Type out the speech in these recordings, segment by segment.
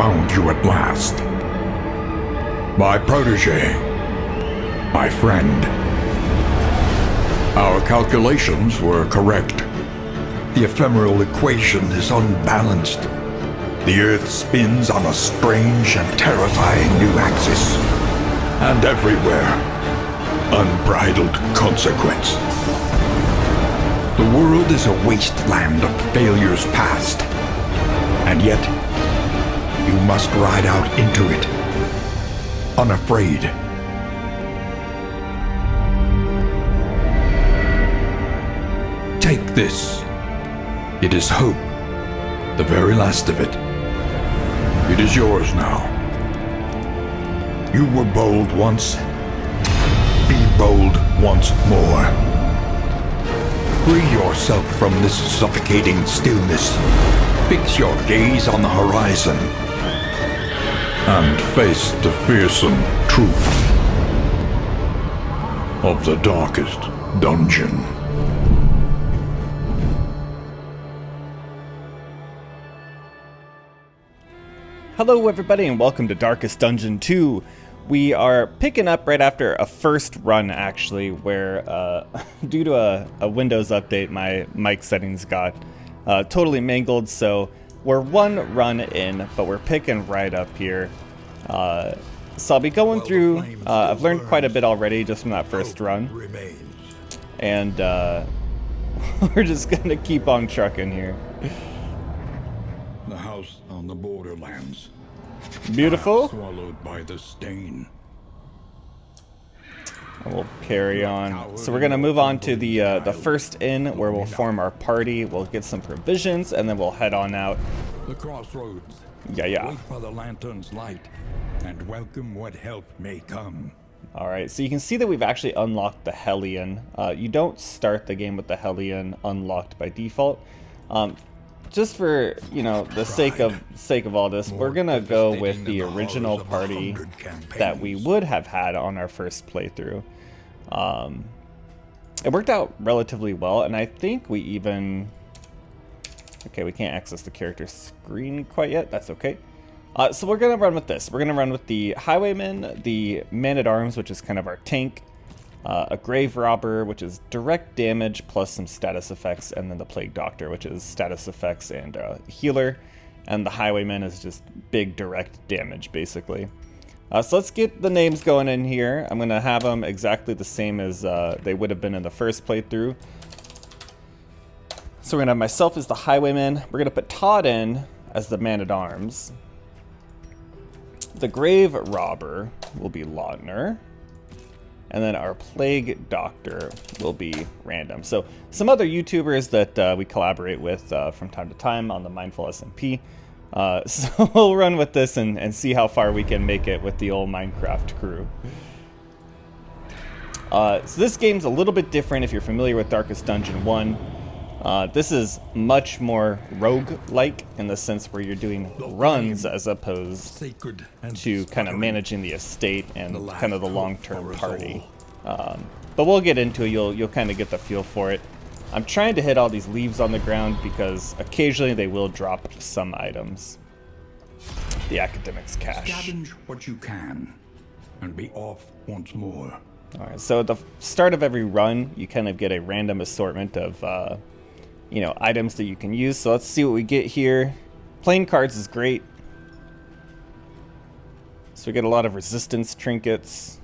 found you at last. My protege. My friend. Our calculations were correct. The ephemeral equation is unbalanced. The Earth spins on a strange and terrifying new axis. And everywhere, unbridled consequence. The world is a wasteland of failures past. And yet, you must ride out into it, unafraid. Take this. It is hope, the very last of it. It is yours now. You were bold once. Be bold once more. Free yourself from this suffocating stillness. Fix your gaze on the horizon. And face the fearsome truth of the darkest dungeon. Hello everybody and welcome to Darkest Dungeon 2. We are picking up right after a first run actually, where due to a Windows update my mic settings got totally mangled, so we're one run in, but we're picking right up here. So I'll be going through, I've learned quite a bit already just from that first run, and we're just gonna keep on trucking here. The house on the borderlands. Beautiful. Swallowed by the stain. And we'll carry on. So we're gonna move on to the first inn where we'll form our party. We'll get some provisions and then we'll head on out. The crossroads. Yeah. Wait for the lantern's light and welcome what help may come. All right. So you can see that we've actually unlocked the Hellion. You don't start the game with the Hellion unlocked by default. Just for, you know, the sake of all this, we're gonna go with the original party that we would have had on our first playthrough. It worked out relatively well, and I think we even... Okay, we can't access the character screen quite yet. That's okay. So we're gonna run with this. We're gonna run with the Highwayman, the Man-at-Arms, which is kind of our tank, a Grave Robber, which is direct damage plus some status effects, and then the Plague Doctor, which is status effects and healer, and the Highwayman is just big direct damage, basically. So let's get the names going in here. I'm going to have them exactly the same as they would have been in the first playthrough. So we're going to have myself as the Highwayman. We're going to put Todd in as the Man-at-Arms. The Grave Robber will be Lautner. And then our Plague Doctor will be random. So some other YouTubers that we collaborate with from time to time on the Mindful SMP. So we'll run with this and see how far we can make it with the old Minecraft crew. So this game's a little bit different if you're familiar with Darkest Dungeon 1. This is much more rogue-like in the sense where you're doing runs as opposed to kind of managing the estate and kind of the long-term party. But we'll get into it. You'll kind of get the feel for it. I'm trying to hit all these leaves on the ground because occasionally they will drop some items. The Academic's Cache. Scavenge what you can and be off once more. All right, so at the start of every run, you kind of get a random assortment of you know, items that you can use. So let's see what we get here. Playing cards is great. So we get a lot of resistance trinkets.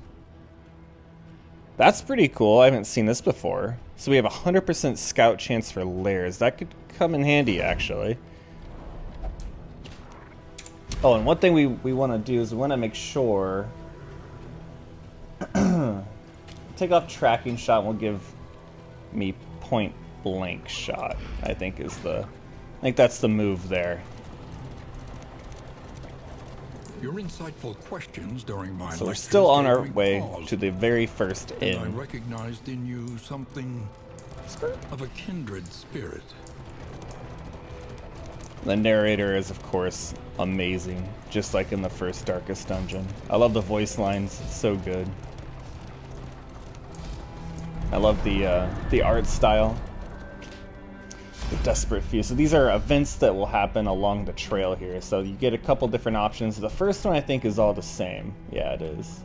That's pretty cool. I haven't seen this before. So we have a 100% scout chance for lairs. That could come in handy, actually. Oh, and one thing we want to do is we want to make sure... Take off tracking shot will give me point blank shot, I think that's the move there. Your insightful questions during my So we're still on our way to the very first inn. I recognized in you something of a kindred spirit. The narrator is, of course, amazing, just like in the first Darkest Dungeon. I love the voice lines, it's so good. I love the art style. The Desperate Few. So these are events that will happen along the trail here. So you get a couple different options. The first one I think is all the same. Yeah, it is.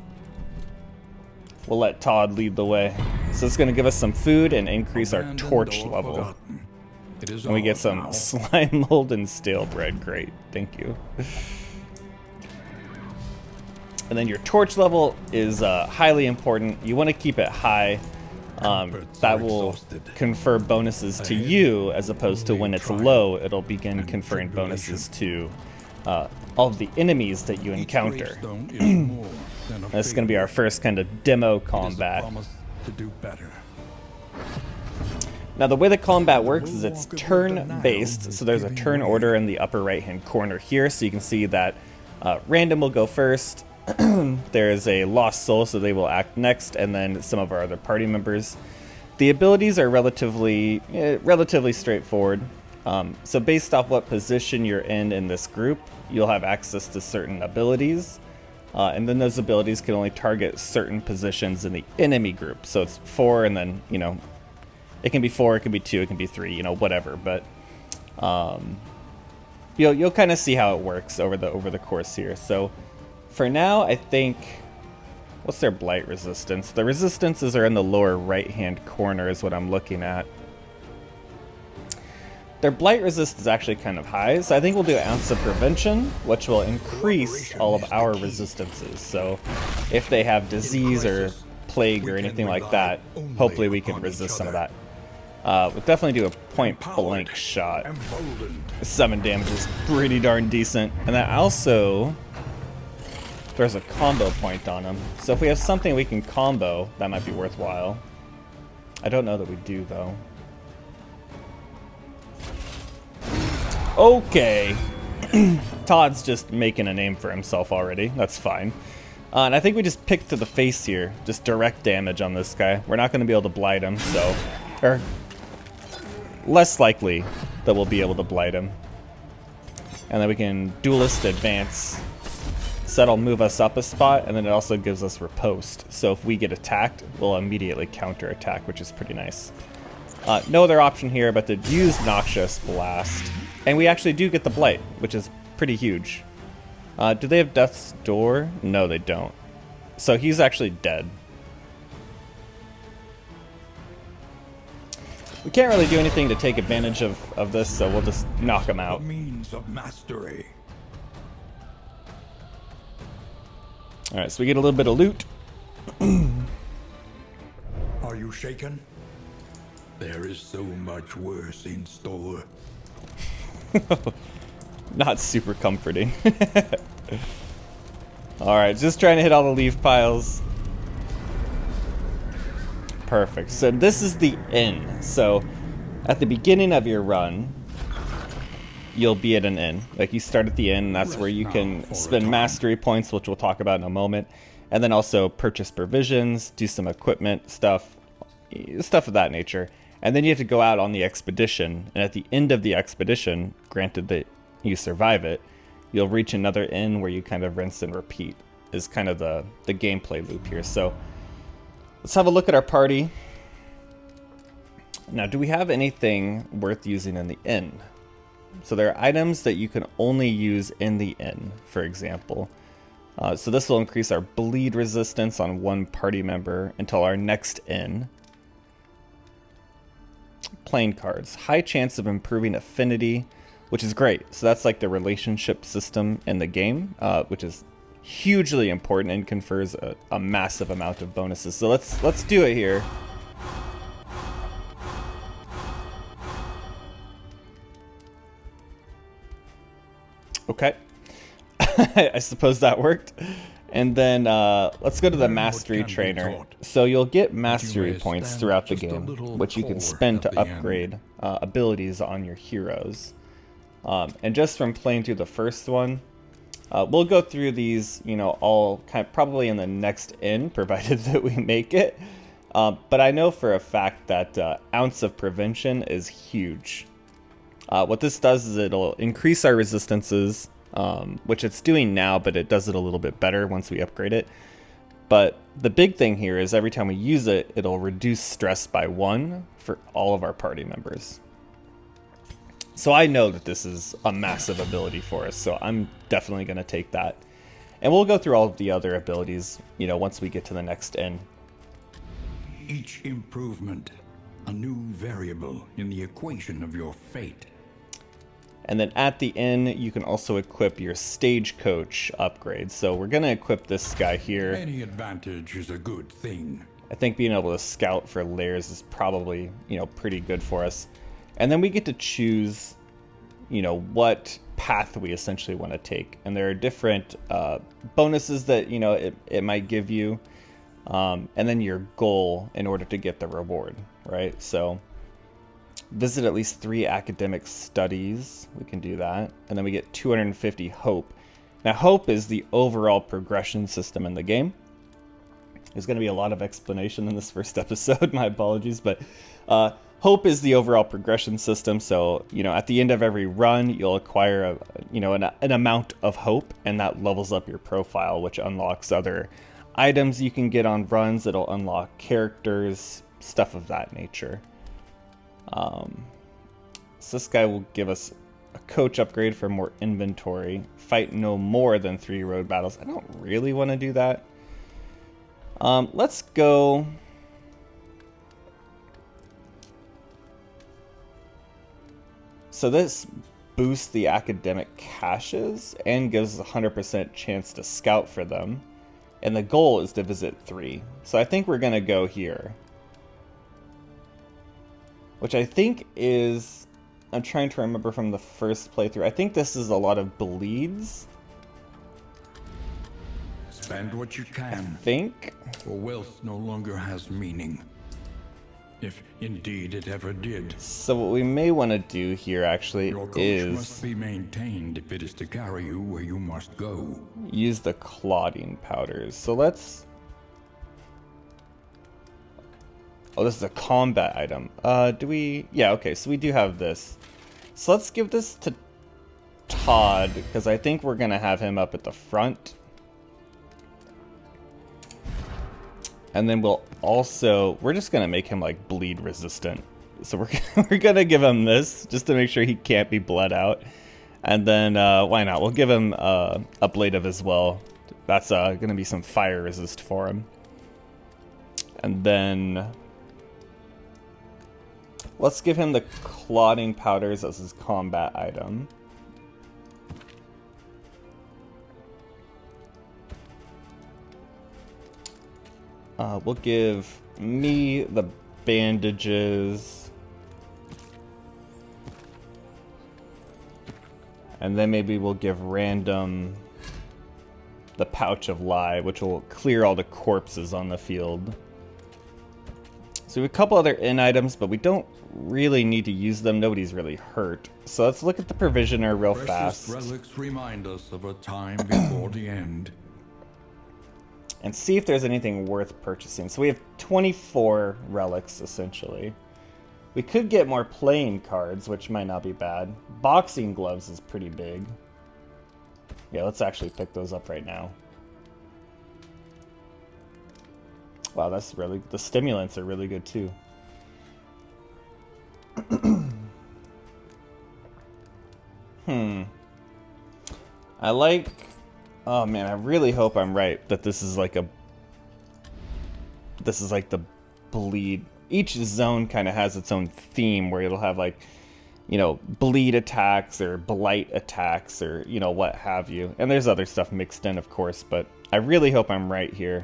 We'll let Todd lead the way. So it's going to give us some food and increase our torch level. And we get some slime mold and stale bread. Great. Thank you. And then your torch level is highly important. You want to keep it high. That will confer bonuses to you, as opposed to when it's low, it'll begin conferring bonuses to all of the enemies that you encounter. This is going to be our first kind of demo combat. Now the way the combat works is it's turn-based, so there's a turn order in the upper right-hand corner here, so you can see that random will go first. There is a lost soul, so they will act next, and then some of our other party members. The abilities are relatively straightforward. So based off what position you're in this group, you'll have access to certain abilities, and then those abilities can only target certain positions in the enemy group. So it's 4, and then it can be 4, it can be 2, it can be 3, whatever. But you'll kind of see how it works over the course here. So for now, I think, what's their blight resistance? The resistances are in the lower right-hand corner is what I'm looking at. Their blight resist is actually kind of high, so I think we'll do an ounce of prevention, which will increase all of our resistances. So if they have disease or plague or anything like that, hopefully we can resist some of that. We'll definitely do a point-blank shot. 7 damage is pretty darn decent. And that also throws a combo point on him. So if we have something we can combo, that might be worthwhile. I don't know that we do, though. Okay. Todd's just making a name for himself already. That's fine. And I think we just picked to the face here. Just direct damage on this guy. We're not going to be able to blight him, so... Or less likely that we'll be able to blight him. And then we can duelist advance. So that'll move us up a spot, and then it also gives us riposte. So if we get attacked, we'll immediately counterattack, which is pretty nice. No other option here but to use Noxious Blast. And we actually do get the Blight, which is pretty huge. Do they have Death's Door? No, they don't. So he's actually dead. We can't really do anything to take advantage of this, so we'll just knock him out. Means of mastery. Alright, so we get a little bit of loot. Are you shaken? There is so much worse in store. Not super comforting. Alright, just trying to hit all the leaf piles. Perfect. So this is the inn. So at the beginning of your run, you'll be at an inn. Like, you start at the inn, that's where you can spend mastery points, which we'll talk about in a moment, and then also purchase provisions, do some equipment stuff of that nature. And then you have to go out on the expedition, and at the end of the expedition, granted that you survive it, you'll reach another inn where you kind of rinse and repeat, is kind of the gameplay loop here. So let's have a look at our party. Now, do we have anything worth using in the inn? So there are items that you can only use in the inn, for example. So this will increase our bleed resistance on one party member until our next inn. Playing cards. High chance of improving affinity, which is great. So that's like the relationship system in the game, which is hugely important and confers a massive amount of bonuses. So let's do it here. Okay. I suppose that worked. And then let's go to the mastery trainer. So you'll get mastery points throughout the game, which you can spend to upgrade abilities on your heroes. And just from playing through the first one, we'll go through these, all kind of probably in the next inn, provided that we make it. But I know for a fact that Ounce of Prevention is huge. What this does is it'll increase our resistances, which it's doing now, but it does it a little bit better once we upgrade it. But the big thing here is every time we use it, it'll reduce stress by 1 for all of our party members. So I know that this is a massive ability for us, so I'm definitely going to take that. And we'll go through all of the other abilities, you know, once we get to the next inn. Each improvement, a new variable in the equation of your fate. And then at the inn, you can also equip your stagecoach upgrade. So we're going to equip this guy here. Any advantage is a good thing. I think being able to scout for lairs is probably, you know, pretty good for us. And then we get to choose, you know, what path we essentially want to take. And there are different bonuses that, you know, it might give you. And then your goal in order to get the reward, right? So visit at least 3 academic studies. We can do that. And then we get 250 hope. Now, hope is the overall progression system in the game. There's going to be a lot of explanation in this first episode. My apologies. But hope is the overall progression system. So, you know, at the end of every run, you'll acquire, an amount of hope. And that levels up your profile, which unlocks other items you can get on runs. It'll unlock characters, stuff of that nature. So this guy will give us a coach upgrade for more inventory. Fight no more than 3 road battles. I don't really want to do that. Let's go. So this boosts the academic caches and gives us a 100% chance to scout for them. And the goal is to visit 3. So I think we're going to go here. Which I think is, I'm trying to remember from the first playthrough, I think this is a lot of bleeds. Spend what you can. I think. For wealth no longer has meaning. If indeed it ever did. So what we may want to do here actually Your coach is must be maintained if it is to carry you where you must go. Use the clotting powders. So let's... Oh, this is a combat item. Do we... Yeah, okay, so we do have this. So let's give this to Todd, because I think we're going to have him up at the front. And then we'll also... We're just going to make him, like, bleed resistant. So we're going to give him this, just to make sure he can't be bled out. And then, why not? We'll give him ablative as well. That's going to be some fire resist for him. And then... Let's give him the clotting powders as his combat item. We'll give me the bandages. And then maybe we'll give random the pouch of lie, which will clear all the corpses on the field. So we have a couple other inn items, but we don't really need to use them. Nobody's really hurt. So let's look at the provisioner real fast. Relics remind us of a time before the end. And see if there's anything worth purchasing. So we have 24 relics, essentially. We could get more playing cards, which might not be bad. Boxing gloves is pretty big. Yeah, let's actually pick those up right now. Wow, that's really... The stimulants are really good, too. I like... Oh, man, I really hope I'm right that this is like a... This is like the bleed... Each zone kind of has its own theme where it'll have, like, you know, bleed attacks or blight attacks or, you know, what have you. And there's other stuff mixed in, of course, but I really hope I'm right here.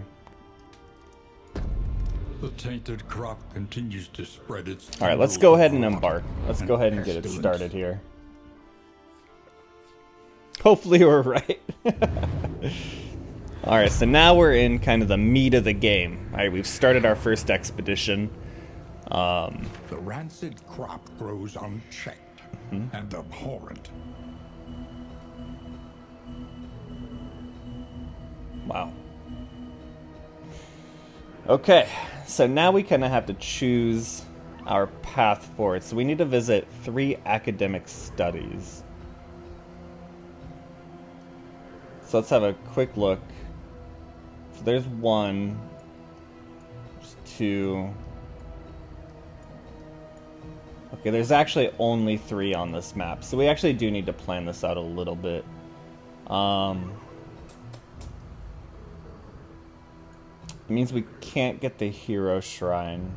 The tainted crop continues to spread its... All right, let's go ahead and embark. Let's go ahead and get it started here. Hopefully we're right. All right, so now we're in kind of the meat of the game. All right, we've started our first expedition. The rancid crop grows unchecked and abhorrent. Wow. Okay, so now we kind of have to choose our path forward. So we need to visit 3 academic studies. So let's have a quick look. So there's 1, there's 2, Okay, there's actually only 3 on this map, so we actually do need to plan this out a little bit. It means we can't get the hero shrine.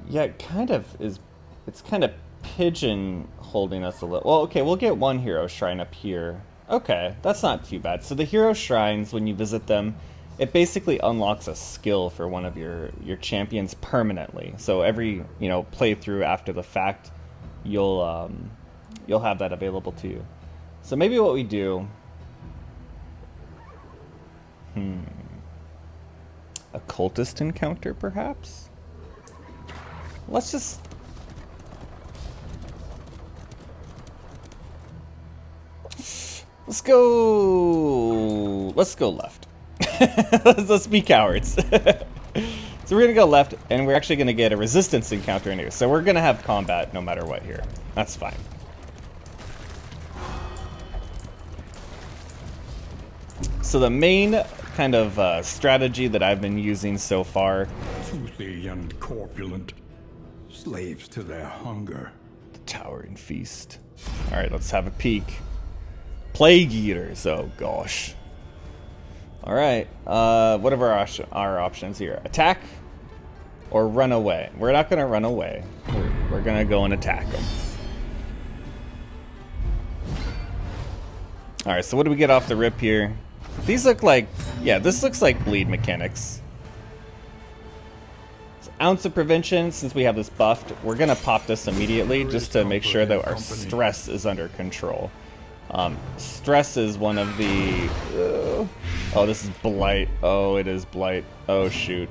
Yeah, it kind of is. It's kind of pigeon holding us a little. Well, okay, we'll get one hero shrine up here. Okay, that's not too bad. So the hero shrines, when you visit them, it basically unlocks a skill for one of your champions permanently. So every, you know, playthrough after the fact, you'll have that available to you. So maybe what we do. A cultist encounter, perhaps? Let's just... Let's go left. let's be cowards. So we're gonna go left, and we're actually gonna get a resistance encounter in here. So we're gonna have combat no matter what here. That's fine. So the main kind of strategy that I've been using so far... Toothy and corpulent, slaves to their hunger. The towering feast. Alright, let's have a peek. Plague Eaters, oh gosh. Alright, what are our options here? Attack or run away? We're not going to run away. We're going to go and attack them. Alright, so what do we get off the rip here? These look like, yeah, this looks like bleed mechanics. So ounce of prevention, since we have this buffed, we're going to pop this immediately just to make sure that our stress is under control. Stress is one of the... oh, this is blight. Oh, it is blight. Oh, shoot.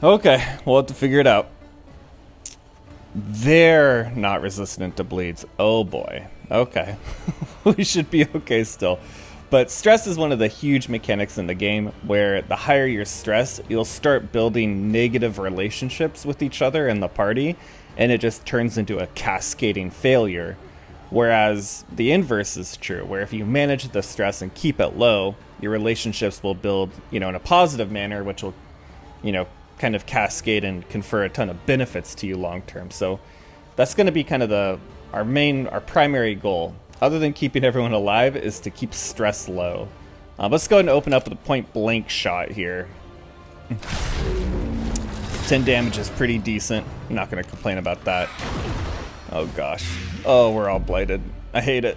Okay, we'll have to figure it out. They're not resistant to bleeds. Oh, boy. Okay. We should be okay still. But stress is one of the huge mechanics in the game where the higher your stress, you'll start building negative relationships with each other in the party, and it just turns into a cascading failure. Whereas the inverse is true, where if you manage the stress and keep it low, your relationships will build, you know, in a positive manner, which will, you know, kind of cascade and confer a ton of benefits to you long term. So that's going to be kind of our primary goal, other than keeping everyone alive, is to keep stress low. Let's go ahead and open up with a point blank shot here. 10 damage is pretty decent. I'm not going to complain about that. Oh gosh. Oh, we're all blighted. I hate it.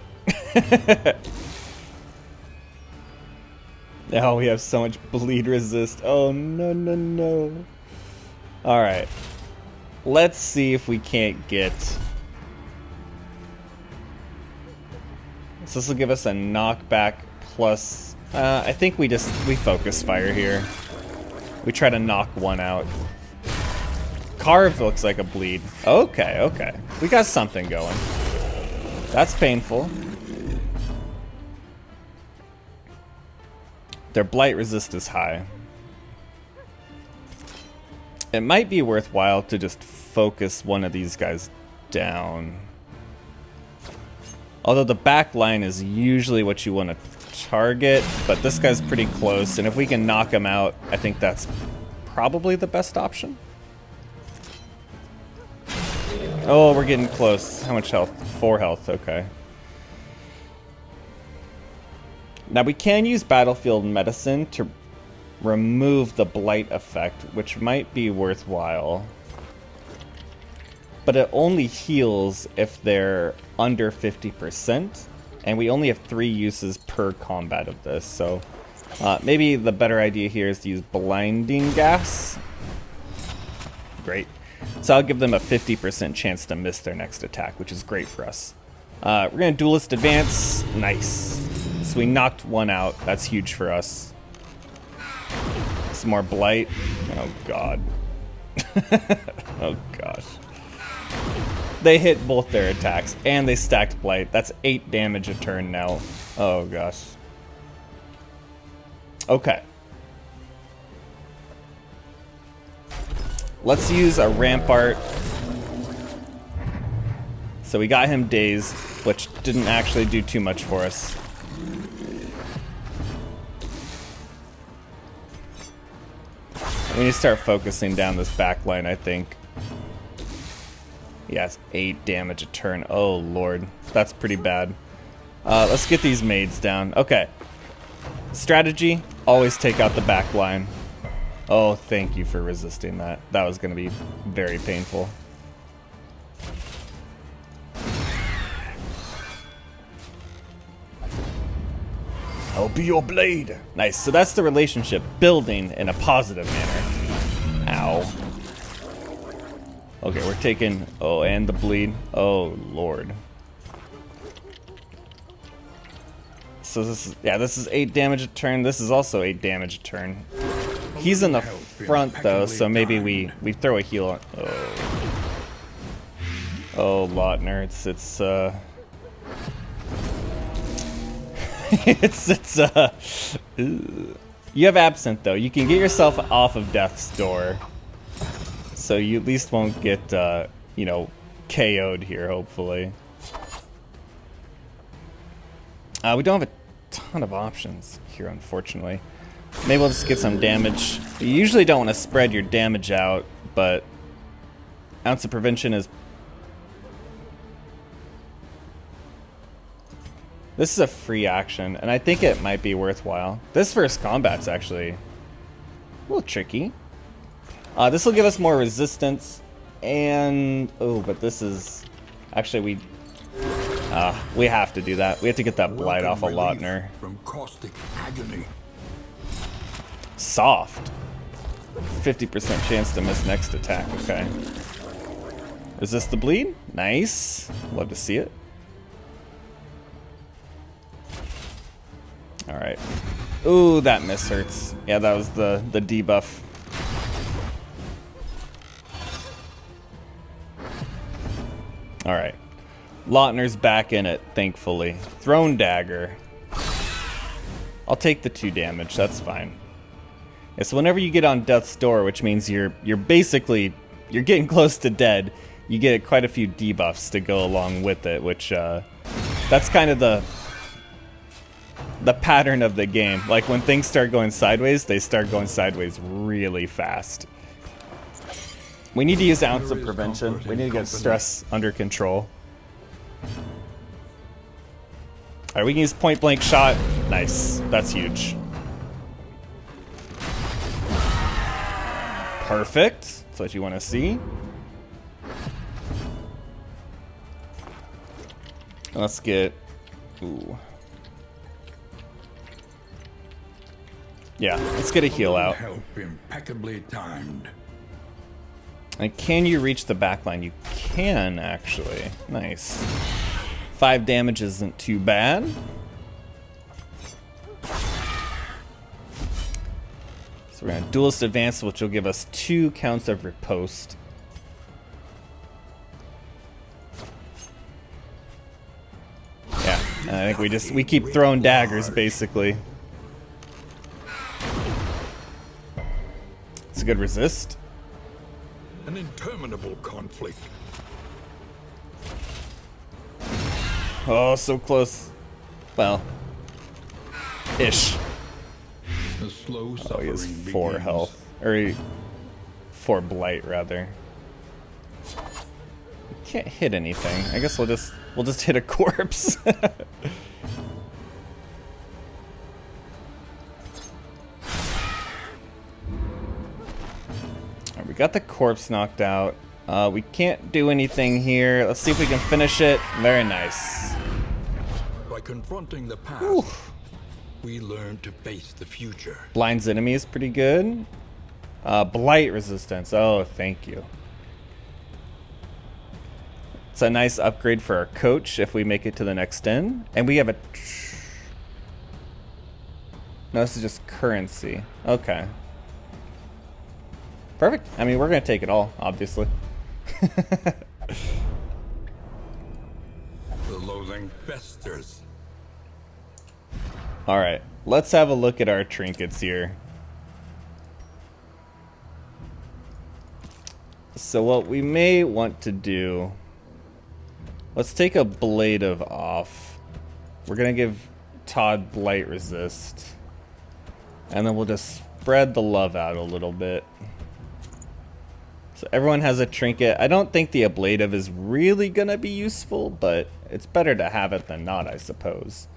Oh, we have so much bleed resist. Oh, no, no, no. Alright. Let's see if we can't get... So this will give us a knockback plus... I think we focus fire here. We try to knock one out. Carve looks like a bleed. Okay, okay. We got something going. That's painful. Their blight resist is high. It might be worthwhile to just focus one of these guys down. Although the back line is usually what you want to target, but this guy's pretty close, and if we can knock him out, I think that's probably the best option. Oh, we're getting close. How much health? 4 health, okay. Now we can use battlefield medicine to remove the blight effect, which might be worthwhile. But it only heals if they're under 50%, and we only have 3 uses per combat of this, so maybe the better idea here is to use blinding gas. Great. So I'll give them a 50% chance to miss their next attack, which is great for us. We're going to duelist advance. Nice. So we knocked one out. That's huge for us. Some more blight. Oh, God. Oh, gosh. They hit both their attacks, and they stacked blight. That's 8 damage a turn now. Oh, gosh. Okay. Let's use a rampart. So we got him dazed, which didn't actually do too much for us. We need to start focusing down this back line, I think. Yeah, it's 8 damage a turn. Oh, Lord. That's pretty bad. Let's get these maids down. Okay. Strategy, always take out the back line. Oh, thank you for resisting that. That was going to be very painful. I'll be your blade. Nice. So that's the relationship. Building in a positive manner. Ow. Okay, we're taking... Oh, and the bleed. Oh, Lord. So this is... Yeah, this is 8 damage a turn. This is also 8 damage a turn. He's in the front, though, so maybe we throw a heal on... Oh. Oh, Lautner. It's you have Absinthe, though. You can get yourself off of Death's Door. So you at least won't get, you know, KO'd here, hopefully. We don't have a ton of options here, unfortunately. Maybe we'll just get some damage. You usually don't want to spread your damage out, but Ounce of Prevention is... This is a free action, and I think it might be worthwhile. This first combat's actually a little tricky. This will give us more resistance, and... Oh, but this is... Actually, we have to do that. We have to get that blight off of Lautner. From caustic agony. Soft. 50% chance to miss next attack. Okay. Resist the bleed. Nice. Love to see it. Alright. Ooh, that miss hurts. Yeah, that was the debuff. Alright. Lautner's back in it, thankfully. Thrown Dagger. I'll take the 2 damage, that's fine. Yeah, so whenever you get on Death's Door, which means you're basically... You're getting close to dead, you get quite a few debuffs to go along with it, which, that's kind of the pattern of the game. Like, when things start going sideways, they start going sideways really fast. We need to use Ounce of Prevention. We need to get stress under control. Alright, we can use Point Blank Shot. Nice. That's huge. Perfect. That's what you want to see. Let's get... Ooh. Yeah, let's get a heal out. Help impeccably timed. And can you reach the backline? You can, actually. Nice. 5 damage isn't too bad. So we're going to Duelist Advance, which will give us 2 counts of riposte. Yeah, and I think we keep throwing daggers, basically. It's a good resist. An interminable conflict. Oh, so close. Well, ish. The slow Oh, he has suffering 4 begins. health. Or 4 blight, rather. Can't hit anything. I guess we'll just hit a corpse. Alright, we got the corpse knocked out. We can't do anything here. Let's see if we can finish it. Very nice. By confronting the past, Ooh. we learn to face the future. Blinds enemy is pretty good. Blight resistance. Oh, thank you. It's a nice upgrade for our coach if we make it to the next end. And we have a... No, this is just currency. Okay. Perfect. I mean, we're going to take it all, obviously. The loathing festers. Alright, let's have a look at our trinkets here. So what we may want to do, let's take a Blade off. We're gonna give Todd Blight Resist. And then we'll just spread the love out a little bit. So everyone has a trinket. I don't think the ablative is really gonna be useful, but it's better to have it than not, I suppose.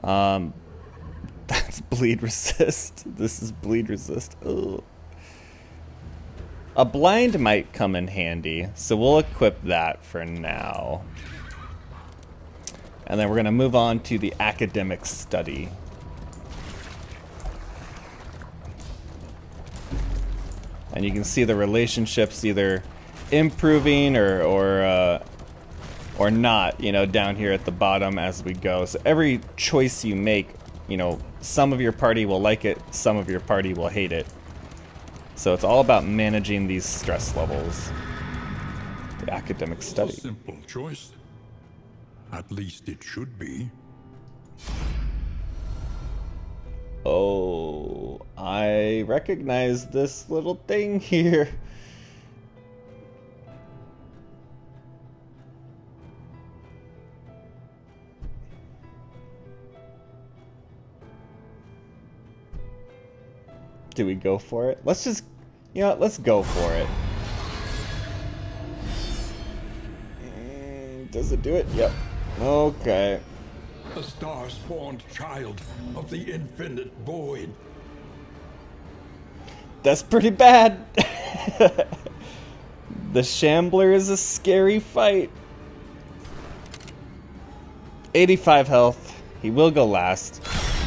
That's bleed resist. This is bleed resist. Ugh. A blind might come in handy, so we'll equip that for now. And then we're gonna move on to the academic study. And you can see the relationships either improving or not, you know, down here at the bottom as we go. So every choice you make, you know, some of your party will like it, some of your party will hate it. So it's all about managing these stress levels. The academic study. A simple choice. At least it should be. Oh, I recognize this little thing here. Do we go for it? Let's just, you know what, let's go for it. Does it do it? Yep. Okay. A star-spawned child of the infinite void. That's pretty bad. The Shambler is a scary fight. 85 health. He will go last.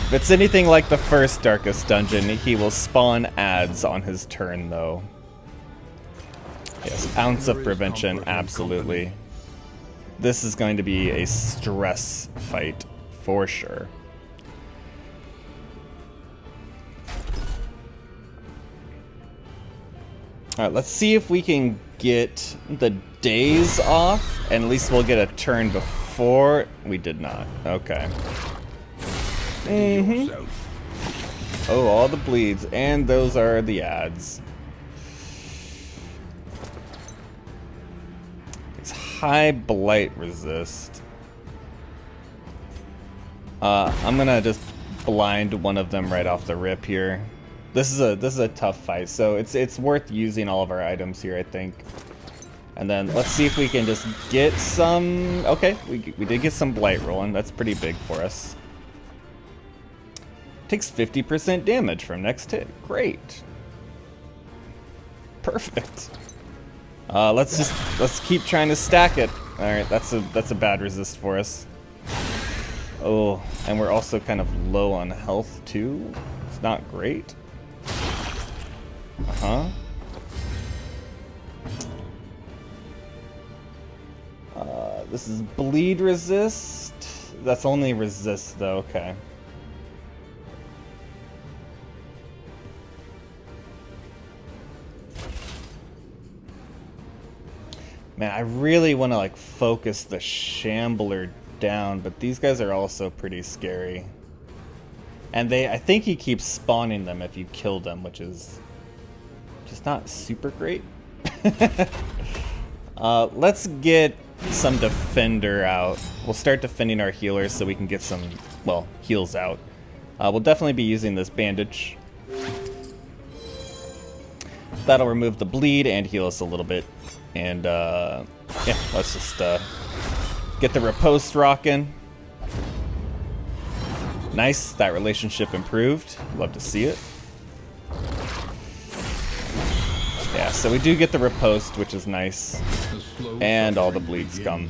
If it's anything like the first Darkest Dungeon, he will spawn ads on his turn, though. Yes, ounce of prevention, absolutely. This is going to be a stress fight. For sure. Alright, let's see if we can get the days off, and at least we'll get a turn before. We did not. Okay. Oh, all the bleeds, and those are the ads. It's high blight resist. I'm gonna just blind one of them right off the rip here. This is a tough fight, so it's worth using all of our items here, I think. And then let's see if we can just get some. Okay, we did get some blight rolling. That's pretty big for us. Takes 50% damage from next hit. Great. Perfect. Let's keep trying to stack it. All right, that's a bad resist for us. Oh, and we're also kind of low on health too. It's not great. This is bleed resist. That's only resist though, okay. Man, I really want to like focus the Shambler down, but these guys are also pretty scary. And I think he keeps spawning them if you kill them, which is just not super great. Let's get some defender out. We'll start defending our healers so we can get some, well, heals out. We'll definitely be using this bandage. That'll remove the bleed and heal us a little bit. And yeah, let's just get the riposte rocking. Nice, that relationship improved. Love to see it. Yeah, so we do get the riposte, which is nice. And all the bleed scum.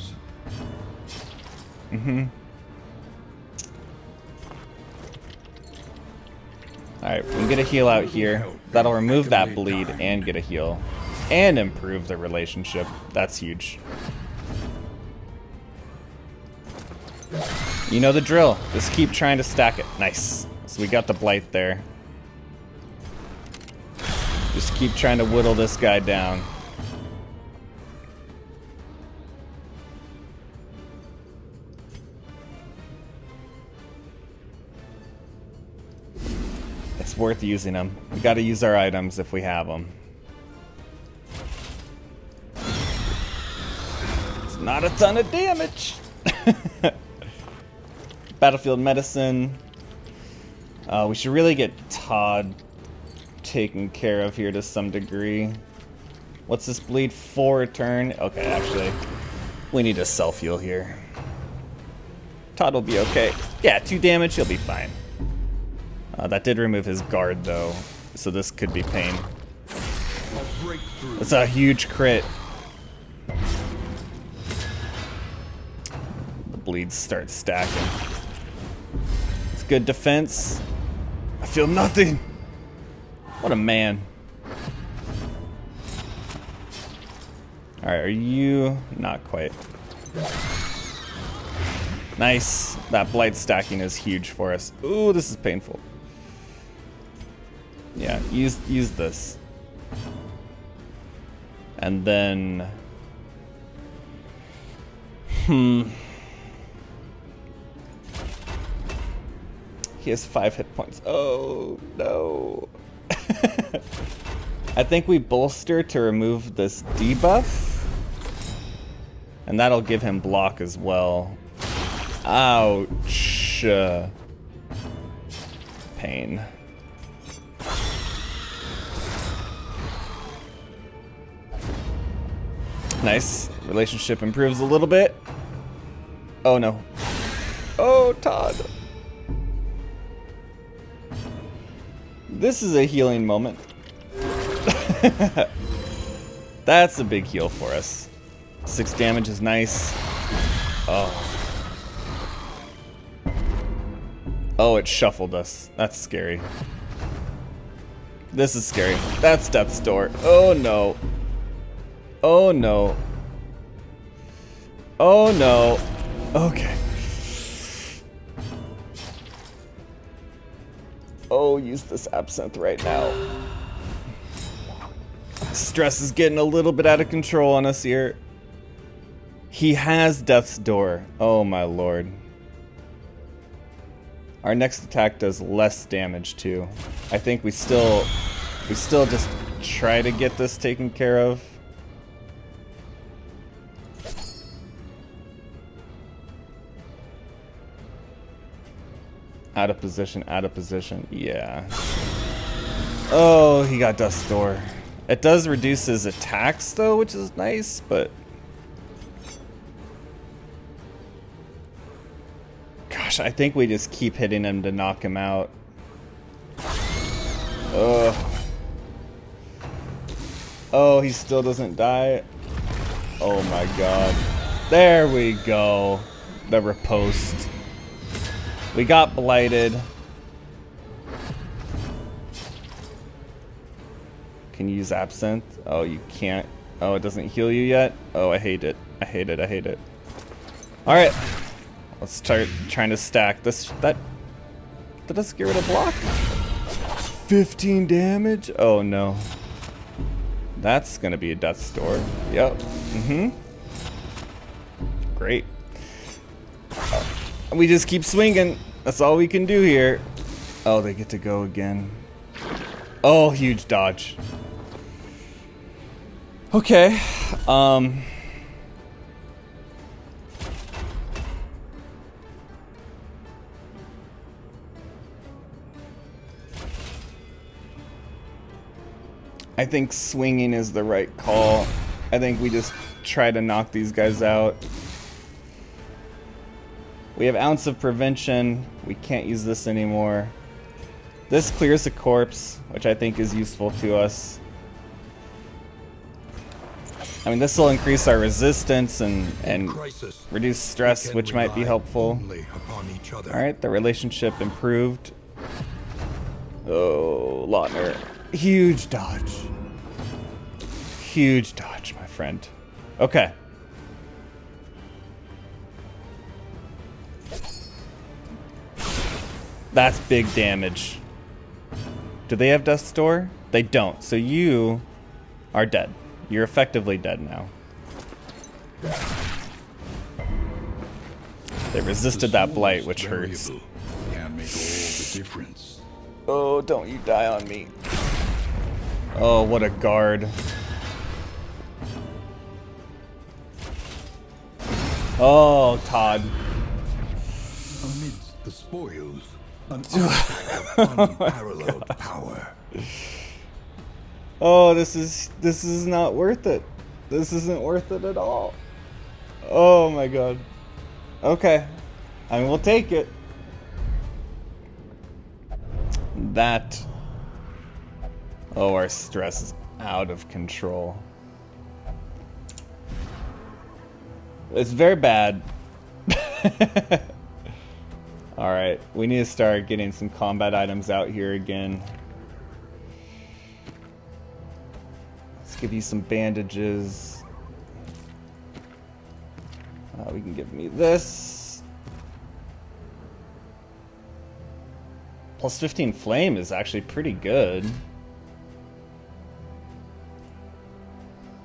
Alright, we can get a heal out here. That'll remove that bleed and get a heal. And improve the relationship. That's huge. You know the drill. Just keep trying to stack it. Nice. So we got the blight there. Just keep trying to whittle this guy down. It's worth using them. We gotta use our items if we have them. not a ton of damage. Battlefield medicine. We should really get Todd taken care of here to some degree. What's this bleed? 4 a turn? Okay, actually, we need a self-heal here. Todd will be okay. Yeah, 2 damage, he'll be fine. That did remove his guard, though, so this could be pain. That's a huge crit. The bleeds start stacking. It's good defense. I feel nothing. What a man. Alright, are you... Not quite. Nice. That blight stacking is huge for us. Ooh, this is painful. Yeah, use this. And then... He has 5 hit points. Oh, no. I think we bolster to remove this debuff. And that'll give him block as well. Ouch. Pain. Nice. Relationship improves a little bit. Oh no. Oh, Todd. This is a healing moment. That's a big heal for us. 6 damage is nice. Oh. Oh, it shuffled us. That's scary. This is scary. That's Death's Door. Oh no. Oh no. Oh no. Okay. Oh, use this absinthe right now. Stress is getting a little bit out of control on us here. He has Death's Door. Oh my lord. Our next attack does less damage too. I think we still just try to get this taken care of. Out of position, out of position. Yeah. Oh, he got Death's Door. It does reduce his attacks though, which is nice, but gosh, I think we just keep hitting him to knock him out. Ugh. Oh, he still doesn't die. Oh my god. There we go. The riposte. We got blighted. Can you use absinthe? Oh, you can't. Oh, it doesn't heal you yet? Oh, I hate it. I hate it. I hate it. Alright. Let's start trying to stack this. Did us get rid of block? 15 damage? Oh no. That's gonna be a Death's Door. Yep. Great. We just keep swinging. That's all we can do here. Oh, they get to go again. Oh, huge dodge. Okay. I think swinging is the right call. I think we just try to knock these guys out. We have Ounce of Prevention. We can't use this anymore. This clears the corpse, which I think is useful to us. I mean, this will increase our resistance and reduce stress, which might be helpful. Alright, the relationship improved. Oh, Lautner. Huge dodge. Huge dodge, my friend. Okay. That's big damage. Do they have Death's Door? They don't. So you are dead. You're effectively dead now. They resisted that blight, which hurts. Can make all the difference. Oh, don't you die on me. Oh, what a guard. Oh, Todd. Amidst the spoils, an artifact of unparalleled power. Oh, this is not worth it. This isn't worth it at all. Oh my god. Okay. I mean, we'll take it. That. Oh, our stress is out of control. It's very bad. Alright, we need to start getting some combat items out here again. Let's give you some bandages. We can give me this. Plus 15 flame is actually pretty good.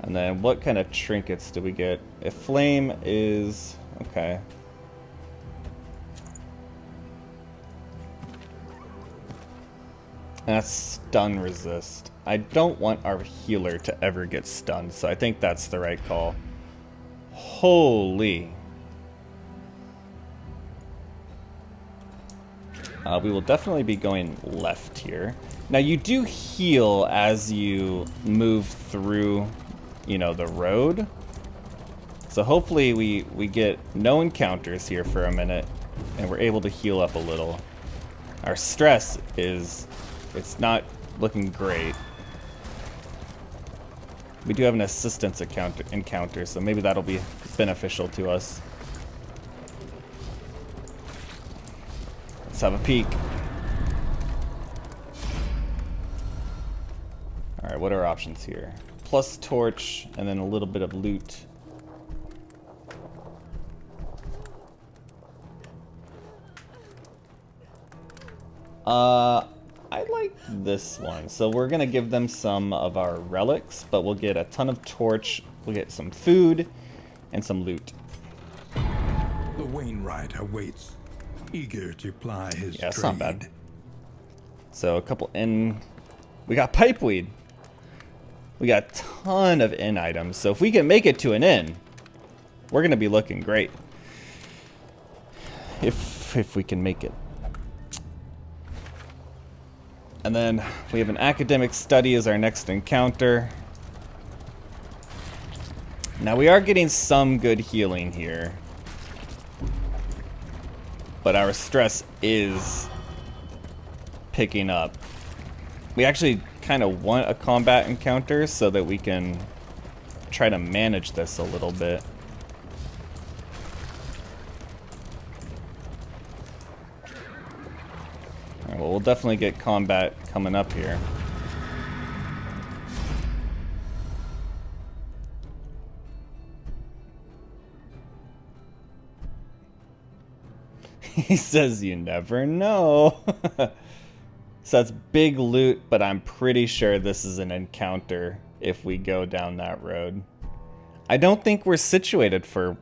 And then what kind of trinkets do we get? If flame is... okay. And that's stun resist. I don't want our healer to ever get stunned, so I think that's the right call. Holy. We will definitely be going left here. Now you do heal as you move through, you know, the road. So hopefully we get no encounters here for a minute and we're able to heal up a little. Our stress is, it's not looking great. We do have an assistance encounter, so maybe that'll be beneficial to us. Let's have a peek. Alright, what are our options here? Plus torch, and then a little bit of loot. I like this one. So we're gonna give them some of our relics, but we'll get a ton of torch, we'll get some food, and some loot. The Wainwright awaits, eager to ply his Yeah, it's trade. not bad. So a couple in... we got pipeweed. We got a ton of inn items. So if we can make it to an inn, we're gonna be looking great. If we can make it. And then we have an academic study as our next encounter. Now we are getting some good healing here. But our stress is picking up. We actually kind of want a combat encounter so that we can try to manage this a little bit. Alright, well, we'll definitely get combat coming up here. He says you never know. So that's big loot, but I'm pretty sure this is an encounter if we go down that road. I don't think we're situated for...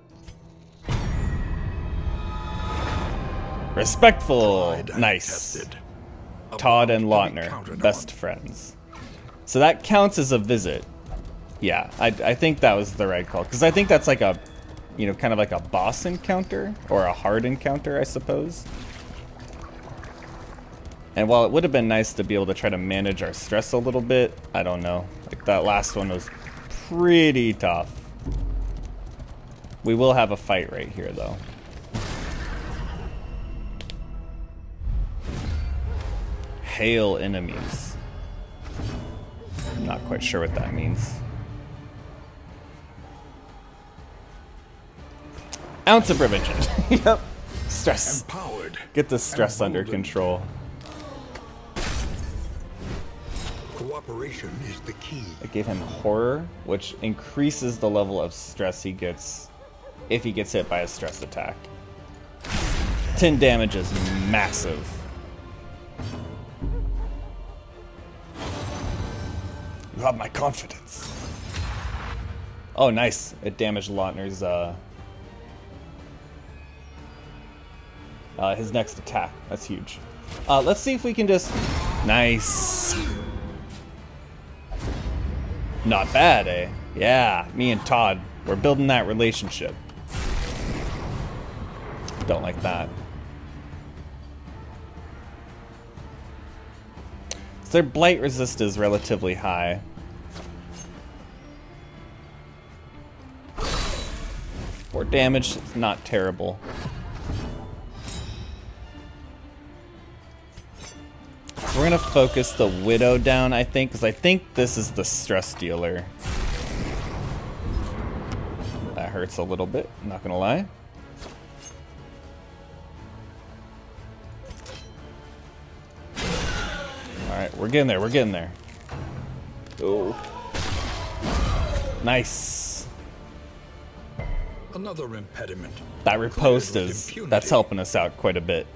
respectful. Nice. Todd and Lautner, best friends. So that counts as a visit. Yeah, I think that was the right call. Because I think that's like a, you know, kind of like a boss encounter. Or a hard encounter, I suppose. And while it would have been nice to be able to try to manage our stress a little bit, I don't know. Like that last one was pretty tough. We will have a fight right here, though. Hail enemies. I'm not quite sure what that means. Ounce of prevention. Yep. Stress. Empowered. Get the stress under control. Cooperation is the key. I gave him horror, which increases the level of stress he gets if he gets hit by a stress attack. 10 damage is massive. You have my confidence. Oh, nice. It damaged Lautner's, his next attack. That's huge. Let's see if we can just... Nice. Not bad, eh? Yeah, me and Todd, we're building that relationship. Don't like that. So their blight resist is relatively high. For damage, it's not terrible. So we're gonna focus the Widow down, I think, because I think this is the stress dealer. That hurts a little bit, I'm not gonna lie. Alright, we're getting there, we're getting there. Oh. Nice. Another impediment. That riposte that's helping us out quite a bit.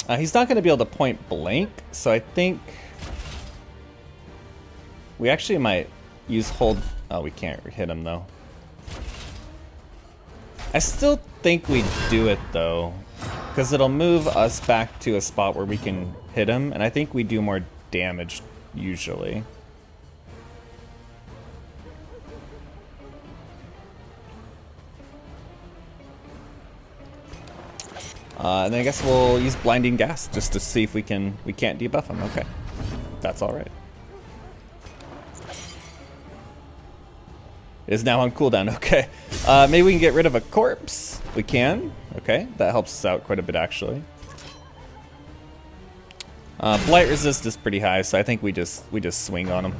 He's not going to be able to point blank, so I think we actually might use hold. Oh, we can't hit him though. I still think we do it though, because it'll move us back to a spot where we can hit him, and I think we do more damage usually. And then I guess we'll use blinding gas just to see if we can't debuff him. Okay, that's all right. It is now on cooldown. Okay, maybe we can get rid of a corpse. We can. Okay, that helps us out quite a bit actually. Blight resist is pretty high, so I think we just swing on him.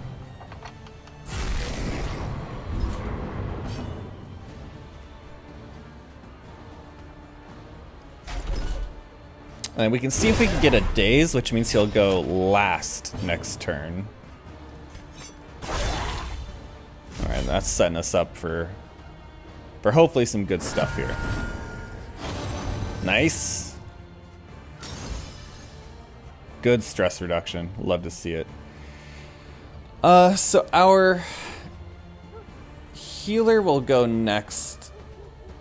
And we can see if we can get a daze, which means he'll go last next turn. Alright, that's setting us up for hopefully some good stuff here. Nice. Good stress reduction. Love to see it. So our healer will go next.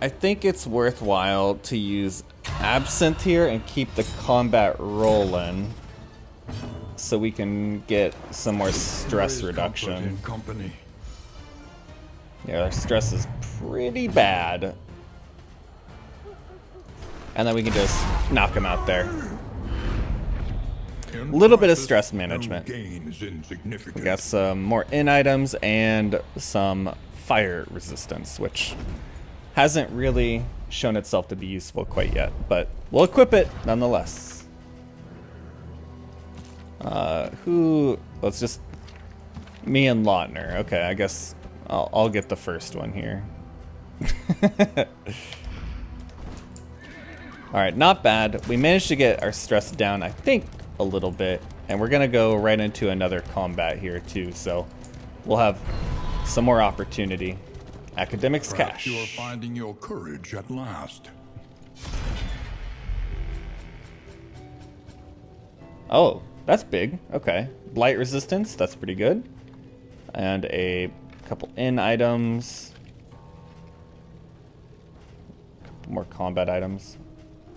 I think it's worthwhile to use Absinthe here and keep the combat rolling so we can get some more stress reduction. Yeah, our stress is pretty bad. And then we can just knock him out there. A little bit of stress management. We got some more in items and some fire resistance, which hasn't really shown itself to be useful quite yet, but we'll equip it nonetheless. Let's just, me and Lautner. Okay, I guess I'll get the first one here. Alright, not bad. We managed to get our stress down, I think, a little bit, and we're gonna go right into another combat here too, so we'll have some more opportunity. Academics Perhaps cash. you are finding your courage at last. Oh, that's big. Okay. Blight resistance, that's pretty good. And a couple in items. A couple more combat items.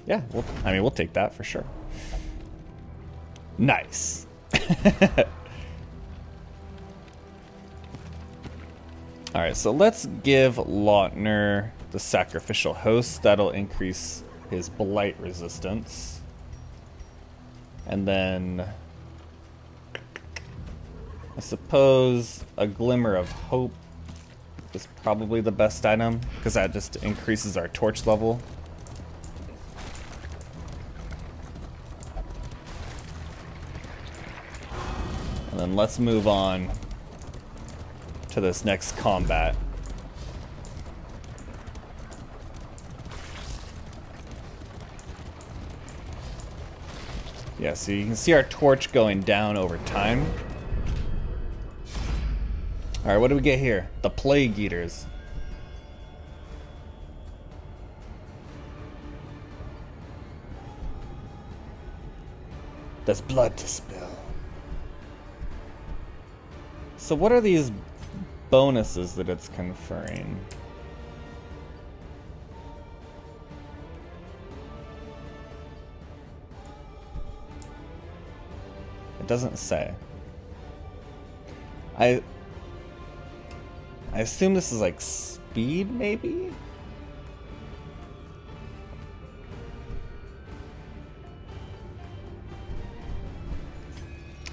Yeah, we'll take that for sure. Nice. Alright, so let's give Lautner the sacrificial host. That'll increase his blight resistance. And then I suppose a glimmer of hope is probably the best item, because that just increases our torch level. And then let's move on to this next combat. Yeah, so you can see our torch going down over time. Alright, what do we get here? The Plague Eaters. There's blood to spill. So what are these bonuses that it's conferring? It doesn't say. I assume this is like speed, maybe?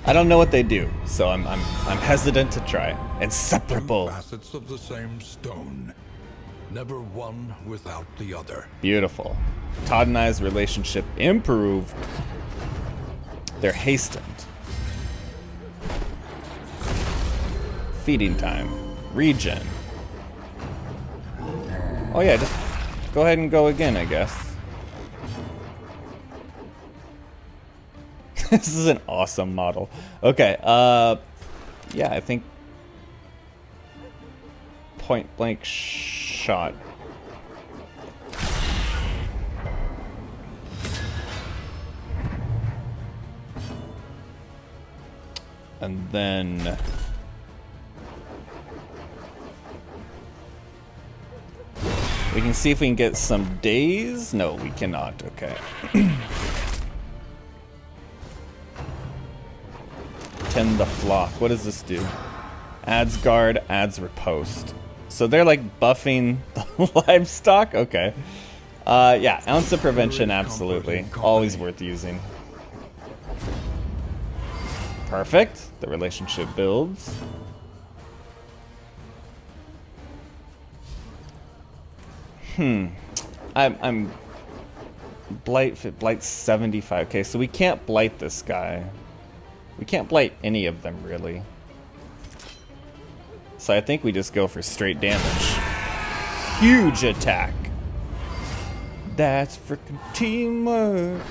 I don't know what they do, so I'm hesitant to try. Inseparable. Two facets of the same stone. Never one without the other. Beautiful. Todd and I's relationship improved. They're hastened. Feeding time. Regen. Oh yeah, just go ahead and go again, I guess. This is an awesome model. Okay, yeah, I think point blank shot. And then we can see if we can get some days. No, we cannot. Okay. Tend the flock. What does this do? Adds guard, adds riposte. So they're like buffing the livestock? Okay. Yeah, ounce of prevention, absolutely. Always worth using. Perfect. The relationship builds. I'm blight 75. Okay, so we can't blight this guy. We can't blight any of them, really. So I think we just go for straight damage. Huge attack. That's freaking teamwork.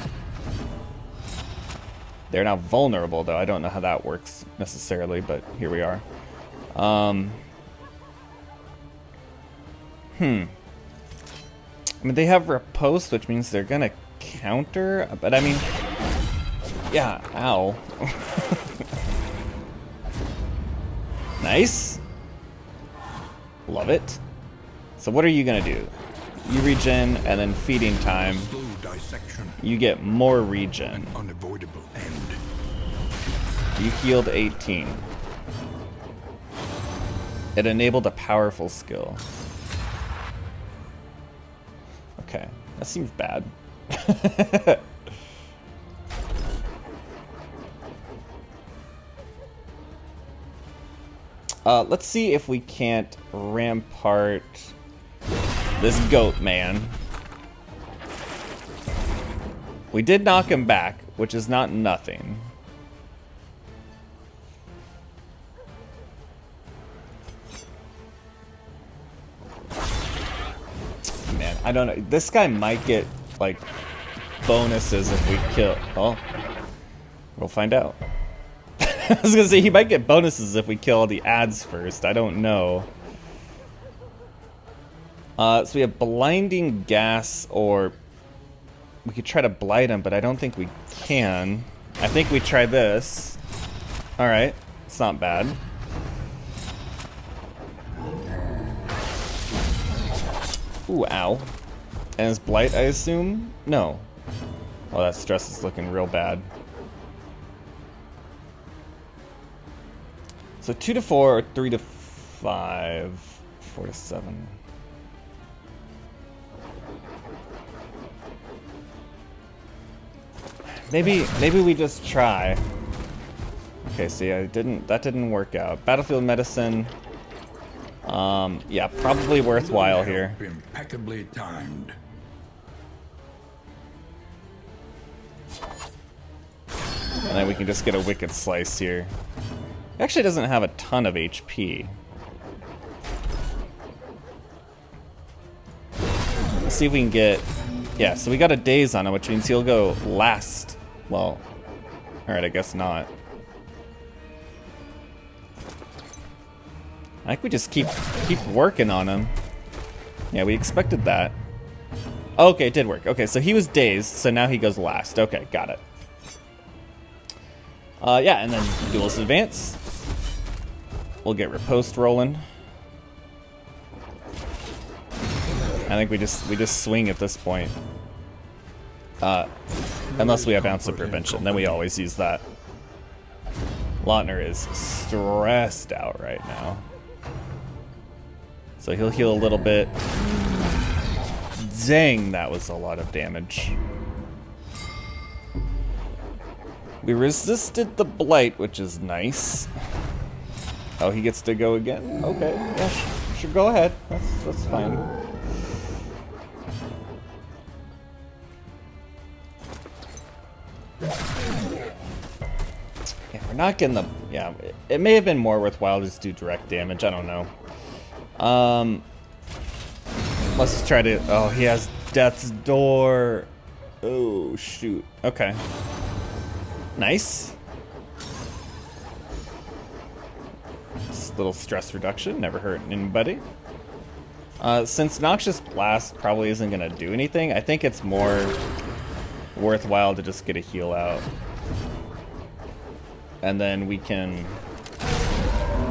They're now vulnerable, though. I don't know how that works necessarily, but here we are. I mean, they have riposte, which means they're gonna counter, but I mean, yeah, ow. Nice. Love it. So what are you gonna do? You regen, and then feeding time. Slow dissection. You get more regen. Unavoidable end. You healed 18. It enabled a powerful skill. Okay, that seems bad. Let's see if we can't rampart this goat man. We did knock him back, which is not nothing. Man, I don't know. This guy might get, like, bonuses if we kill... Oh. We'll find out. I was gonna say, he might get bonuses if we kill all the ads first. I don't know. So we have blinding gas, or we could try to blight him, but I don't think we can. I think we try this. Alright, it's not bad. Ooh, ow. And his blight, I assume? No. Oh, that stress is looking real bad. So 2 to 4 or 3 to 5, 4 to 7. Maybe we just try. Okay, so yeah, that didn't work out. Battlefield medicine. Yeah, probably worthwhile here. Impeccably timed. And then we can just get a wicked slice here. He actually doesn't have a ton of HP. Let's see if we can get... Yeah, so we got a daze on him, which means he'll go last. Well, alright, I guess not. I think we just keep working on him. Yeah, we expected that. Okay, it did work. Okay, so he was dazed, so now he goes last. Okay, got it. Yeah, and then duelist advance. We'll get riposte rolling. I think we just swing at this point. Unless we have ounce of prevention, then we always use that. Lautner is stressed out right now. So he'll heal a little bit. Dang, that was a lot of damage. We resisted the blight, which is nice. Oh, he gets to go again? Okay, yeah, sure, go ahead. That's fine. Yeah, we're not getting the... Yeah, it may have been more worthwhile to just do direct damage. I don't know. Let's just try to... Oh, he has Death's Door. Oh, shoot. Okay. Nice. Just a little stress reduction. Never hurt anybody. Since Noxious Blast probably isn't going to do anything, I think it's more worthwhile to just get a heal out. And then we can...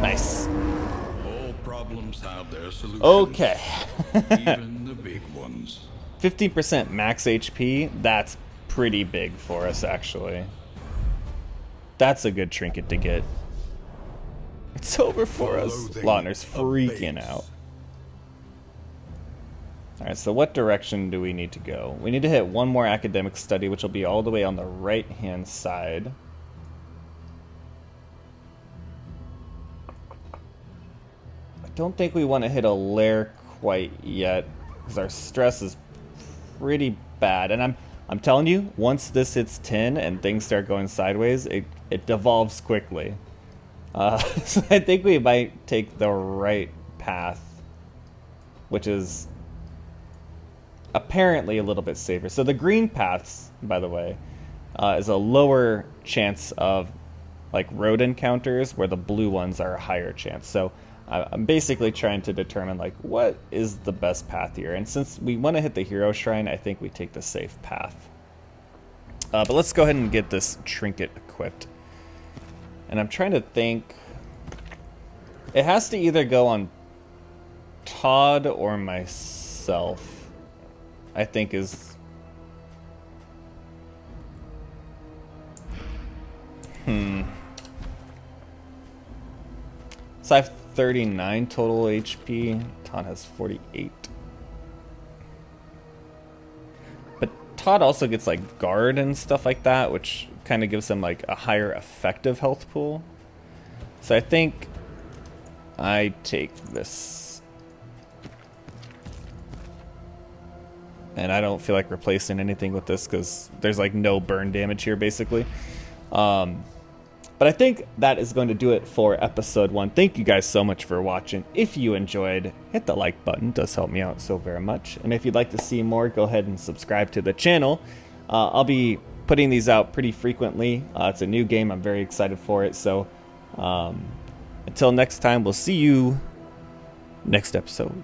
Nice. All problems have their solutions. Okay. Even the big ones. 15% max HP, that's pretty big for us, actually. That's a good trinket to get. It's over for us. Lautner's freaking out. Alright, so what direction do we need to go? We need to hit one more academic study, which will be all the way on the right-hand side. I don't think we want to hit a lair quite yet, because our stress is pretty bad. And I'm telling you, once this hits 10 and things start going sideways, it devolves quickly. So I think we might take the right path, which is apparently a little bit safer. So the green paths, by the way, is a lower chance of like road encounters, where the blue ones are a higher chance. So I'm basically trying to determine like what is the best path here. And since we want to hit the hero shrine, I think we take the safe path. But let's go ahead and get this trinket equipped. And I'm trying to think. It has to either go on Todd or myself, I think is... So I have 39 total HP. Todd has 48. But Todd also gets like guard and stuff like that, which kind of gives him like a higher effective health pool. So I think I take this. And I don't feel like replacing anything with this because there's like no burn damage here basically. But I think that is going to do it for episode 1. Thank you guys so much for watching. If you enjoyed, hit the like button. It does help me out so very much. And if you'd like to see more, go ahead and subscribe to the channel. I'll be putting these out pretty frequently. It's a new game. I'm very excited for it. So until next time, we'll see you next episode.